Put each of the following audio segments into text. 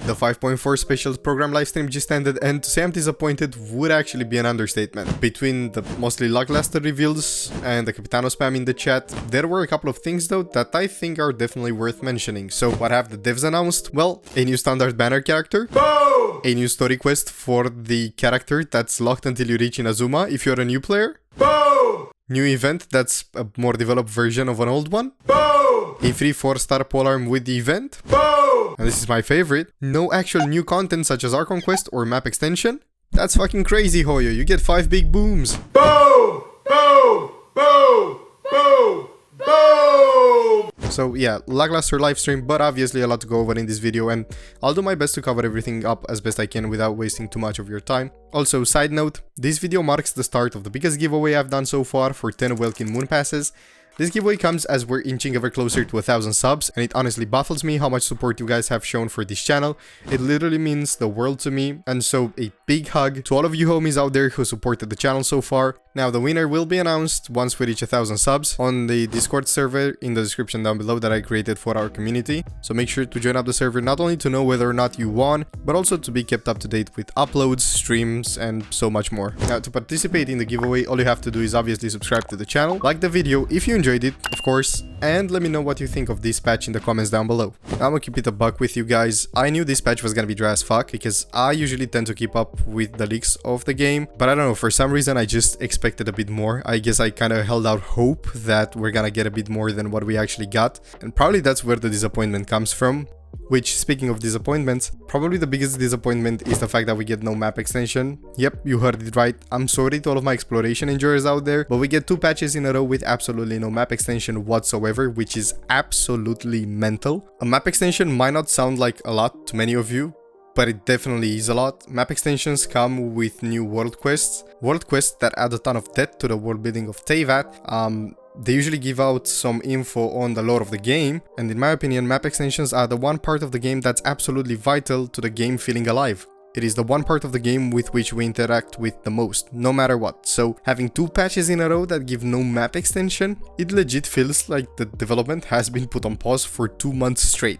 The 5.4 special program livestream just ended, and to say I'm disappointed would actually be an understatement. Between the mostly lackluster reveals and the Capitano spam in the chat, there were a couple of things though that I think are definitely worth mentioning. So what have the devs announced? Well, a new standard banner character, boom! A new story quest for the character that's locked until you reach Inazuma if you're a new player, boom! New event that's a more developed version of an old one, boom! A free 4-star polearm with the event, boom! And this is my favorite, no actual new content such as Archon Quest or map extension. That's fucking crazy, Hoyo, you get 5 big booms. Boom! Boom! Boom! Boom! Boom! So yeah, lackluster livestream, but obviously a lot to go over in this video, and I'll do my best to cover everything up as best I can without wasting too much of your time. Also, side note, this video marks the start of the biggest giveaway I've done so far for 10 Welkin Moon Passes. This giveaway comes as we're inching ever closer to 1,000 subs, and it honestly baffles me how much support you guys have shown for this channel. It literally means the world to me, and so a big hug to all of you homies out there who supported the channel so far. Now the winner will be announced once we reach 1,000 subs on the Discord server in the description down below that I created for our community. So make sure to join up the server not only to know whether or not you won, but also to be kept up to date with uploads, streams, and so much more. Now to participate in the giveaway, all you have to do is obviously subscribe to the channel, like the video if you enjoyed it, of course, and let me know what you think of this patch in the comments down below. I'm gonna keep it a buck with you guys. I knew this patch was gonna be dry as fuck because I usually tend to keep up with the leaks of the game, but I don't know, for some reason I just expected a bit more. I guess I kind of held out hope that we're gonna get a bit more than what we actually got, and probably that's where the disappointment comes from. Which, speaking of disappointments, probably the biggest disappointment is the fact that we get no map extension. Yep, you heard it right. I'm sorry to all of my exploration enjoyers out there, but we get 2 patches in a row with absolutely no map extension whatsoever, which is absolutely mental. A map extension might not sound like a lot to many of you, but it definitely is a lot. Map extensions come with new world quests that add a ton of depth to the world building of Teyvat. They usually give out some info on the lore of the game, and in my opinion, map extensions are the one part of the game that's absolutely vital to the game feeling alive. It is the one part of the game with which we interact with the most, no matter what. So having 2 patches in a row that give no map extension, it legit feels like the development has been put on pause for 2 months straight.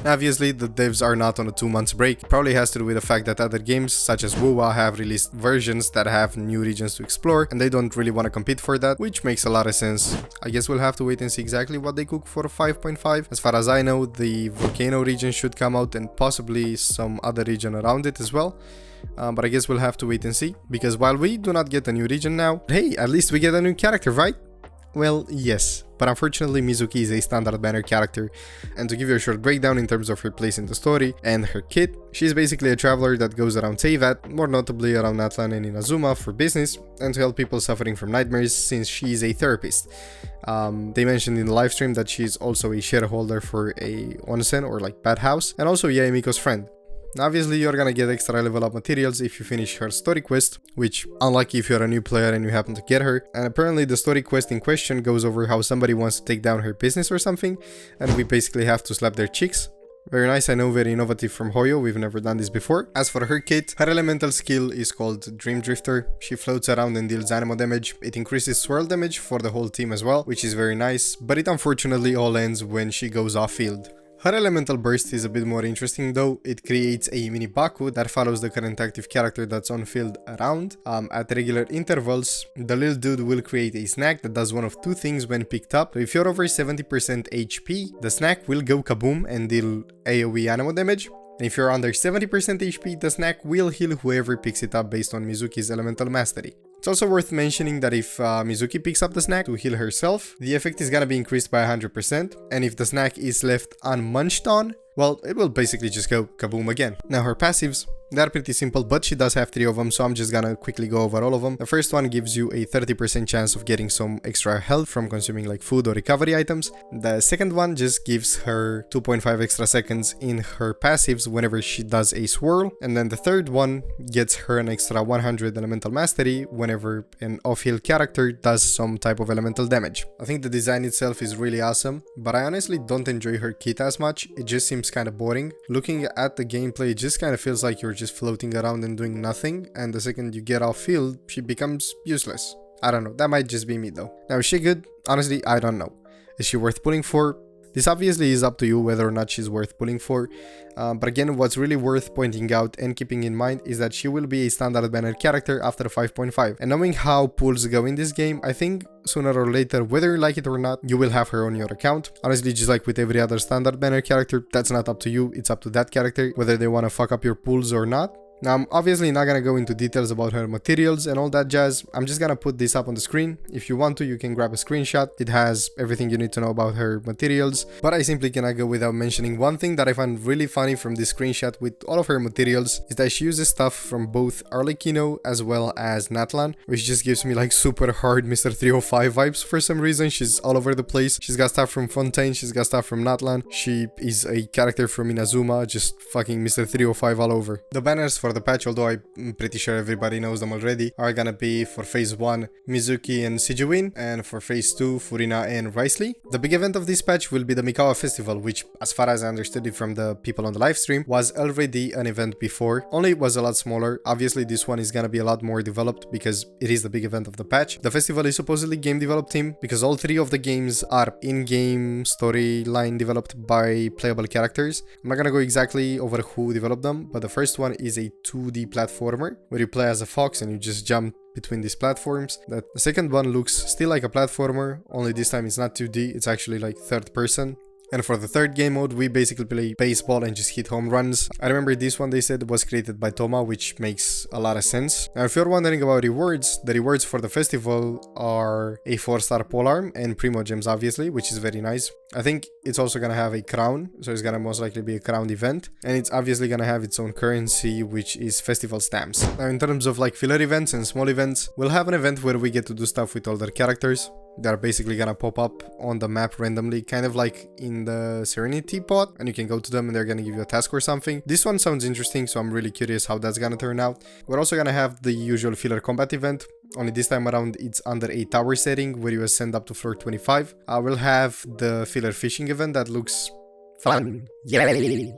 Obviously, the devs are not on a 2 months break. It probably has to do with the fact that other games such as WoWA have released versions that have new regions to explore, and they don't really want to compete for that, which makes a lot of sense. I guess we'll have to wait and see exactly what they cook for 5.5. As far as I know, the Volcano region should come out and possibly some other region around it as well. But I guess we'll have to wait and see, because while we do not get a new region now, hey, at least we get a new character, right? Well, yes, but unfortunately Mizuki is a standard banner character, and to give you a short breakdown in terms of her place in the story and her kit, she's basically a traveler that goes around Teyvat, more notably around Natlan and Inazuma for business and to help people suffering from nightmares, since she is a therapist. They mentioned in the livestream that she's also a shareholder for a onsen or like bathhouse, and also Yaemiko's friend. Obviously, you're gonna get extra level up materials if you finish her story quest, which, unlucky if you're a new player and you happen to get her. And apparently the story quest in question goes over how somebody wants to take down her business or something, and we basically have to slap their cheeks. Very nice, I know, very innovative from Hoyo, we've never done this before. As for her kit, her elemental skill is called Dream Drifter. She floats around and deals anemo damage. It increases swirl damage for the whole team as well, which is very nice, but it unfortunately all ends when she goes off field. Her elemental burst is a bit more interesting though. It creates a mini Baku that follows the current active character that's on field around. At regular intervals, the little dude will create a snack that does one of 2 things when picked up. So if you're over 70% HP, the snack will go kaboom and deal AoE anemo damage. And if you're under 70% HP, the snack will heal whoever picks it up based on Mizuki's elemental mastery. It's also worth mentioning that if Mizuki picks up the snack to heal herself, the effect is gonna be increased by 100%, and if the snack is left unmunched on, well, it will basically just go kaboom again. Now her passives, they're pretty simple, but she does have 3 of them, so I'm just gonna quickly go over all of them. The first one gives you a 30% chance of getting some extra health from consuming like food or recovery items. The second one just gives her 2.5 extra seconds in her passives whenever she does a swirl. And then the third one gets her an extra 100 elemental mastery whenever an off-heal character does some type of elemental damage. I think the design itself is really awesome, but I honestly don't enjoy her kit as much. It just seems kind of boring. Looking at the gameplay, it just kind of feels like you're just floating around and doing nothing, and the second you get off field, she becomes useless. I don't know, that might just be me though. Now, is she good? Honestly, I don't know. Is she worth pulling for? This obviously is up to you whether or not she's worth pulling for, but again, what's really worth pointing out and keeping in mind is that she will be a standard banner character after 5.5, and knowing how pulls go in this game, I think sooner or later, whether you like it or not, you will have her on your account. Honestly, just like with every other standard banner character, that's not up to you, it's up to that character, whether they want to fuck up your pulls or not. Now, I'm obviously not gonna go into details about her materials and all that jazz. I'm just gonna put this up on the screen. If you want to, you can grab a screenshot. It has everything you need to know about her materials, but I simply cannot go without mentioning one thing that I find really funny from this screenshot with all of her materials is that she uses stuff from both Arlecchino as well as Natlan, which just gives me like super hard Mr. 305 vibes for some reason. She's all over the place. She's got stuff from Fontaine, she's got stuff from Natlan. She is a character from Inazuma, just fucking Mr. 305 all over. The banners for the patch, although I'm pretty sure everybody knows them already, are gonna be for phase 1 Mizuki and Sijuin, and for phase 2 Furina and Riceley. The big event of this patch will be the Mikawa Festival, which, as far as I understood it from the people on the live stream, was already an event before, only it was a lot smaller. Obviously this one is gonna be a lot more developed because it is the big event of the patch. The festival is supposedly game developed team because all 3 of the games are in-game storyline developed by playable characters. I'm not gonna go exactly over who developed them, but the first one is a 2D platformer where you play as a fox and you just jump between these platforms. The second one looks still like a platformer, only this time it's not 2D, it's actually like third person. And for the third game mode, we basically play baseball and just hit home runs. I remember this one they said was created by Toma, which makes a lot of sense. Now, if you're wondering about rewards, the rewards for the festival are a 4-star polearm and primo gems, obviously, which is very nice. I think it's also gonna have a crown, so it's gonna most likely be a crowned event. And it's obviously gonna have its own currency, which is festival stamps. Now, in terms of like filler events and small events, we'll have an event where we get to do stuff with older characters. They're basically gonna pop up on the map randomly, kind of like in the Serenity pod, and you can go to them and they're gonna give you a task or something. This one sounds interesting, so I'm really curious how that's gonna turn out. We're also gonna have the usual filler combat event, only this time around it's under a tower setting where you ascend up to floor 25. We'll have the filler fishing event that looks fun. Yay!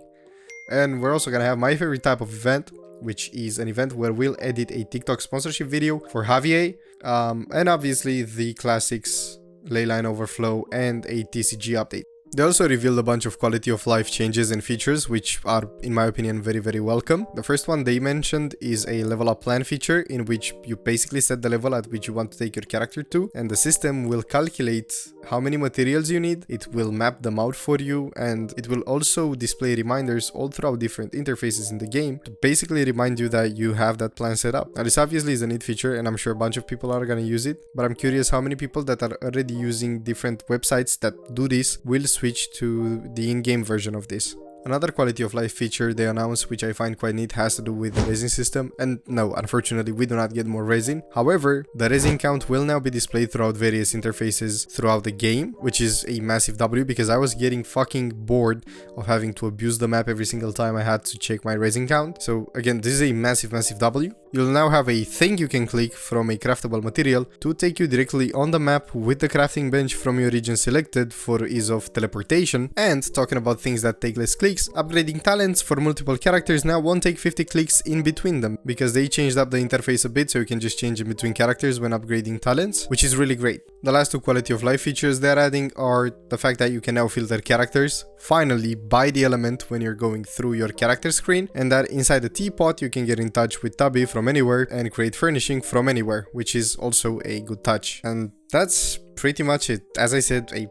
And we're also gonna have my favorite type of event, which is an event where we'll edit a TikTok sponsorship video for Javier, and obviously the classics, Leyline Overflow, and a TCG update. They also revealed a bunch of quality of life changes and features which are, in my opinion, very, very welcome. The first one they mentioned is a level up plan feature in which you basically set the level at which you want to take your character to, and the system will calculate how many materials you need, it will map them out for you, and it will also display reminders all throughout different interfaces in the game to basically remind you that you have that plan set up. Now this obviously is a neat feature and I'm sure a bunch of people are gonna use it, but I'm curious how many people that are already using different websites that do this will switch to the in-game version of this. Another quality of life feature they announced, which I find quite neat, has to do with the resin system, and no, unfortunately we do not get more resin. However, the resin count will now be displayed throughout various interfaces throughout the game, which is a massive W because I was getting fucking bored of having to abuse the map every single time I had to check my resin count. So again, this is a massive W. You'll now have a thing you can click from a craftable material to take you directly on the map with the crafting bench from your region selected for ease of teleportation. And talking about things that take less clicks, upgrading talents for multiple characters now won't take 50 clicks in between them because they changed up the interface a bit so you can just change in between characters when upgrading talents, which is really great. The last 2 quality of life features they're adding are the fact that you can now filter characters, finally, by the element when you're going through your character screen, and that inside the teapot you can get in touch with Tubby from anywhere and create furnishing from anywhere, which is also a good touch. And that's pretty much it. As I said, a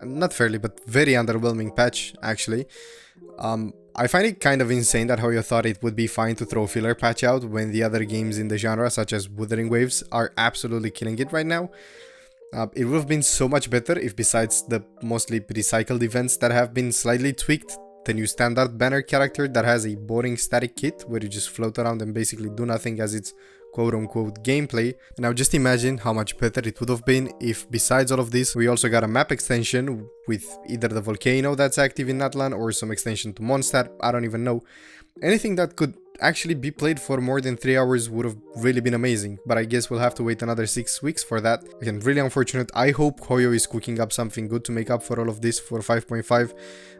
not fairly, but very underwhelming patch, actually. I find it kind of insane that Hoyo thought it would be fine to throw a filler patch out when the other games in the genre, such as Wuthering Waves, are absolutely killing it right now. It would have been so much better if, besides the mostly recycled events that have been slightly tweaked, the new standard banner character that has a boring static kit where you just float around and basically do nothing as its quote-unquote gameplay. Now just imagine how much better it would have been if, besides all of this, we also got a map extension with either the volcano that's active in Natlan or some extension to Mondstadt, I don't even know. Anything that could actually be played for more than 3 hours would have really been amazing, but I guess we'll have to wait another 6 weeks for that. Again, really unfortunate. I hope Hoyo is cooking up something good to make up for all of this for 5.5,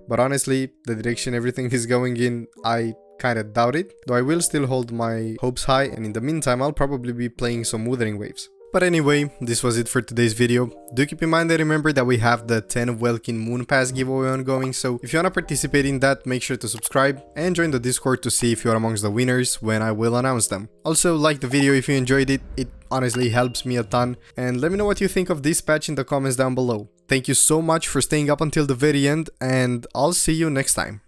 but honestly, the direction everything is going in, I kinda doubt it, though I will still hold my hopes high, and in the meantime I'll probably be playing some Wuthering Waves. But anyway, this was it for today's video. Do keep in mind and remember that we have the 10 of Welkin Moon Pass giveaway ongoing, so if you wanna participate in that, make sure to subscribe and join the Discord to see if you're amongst the winners when I will announce them. Also, like the video if you enjoyed it, it honestly helps me a ton, and let me know what you think of this patch in the comments down below. Thank you so much for staying up until the very end, and I'll see you next time.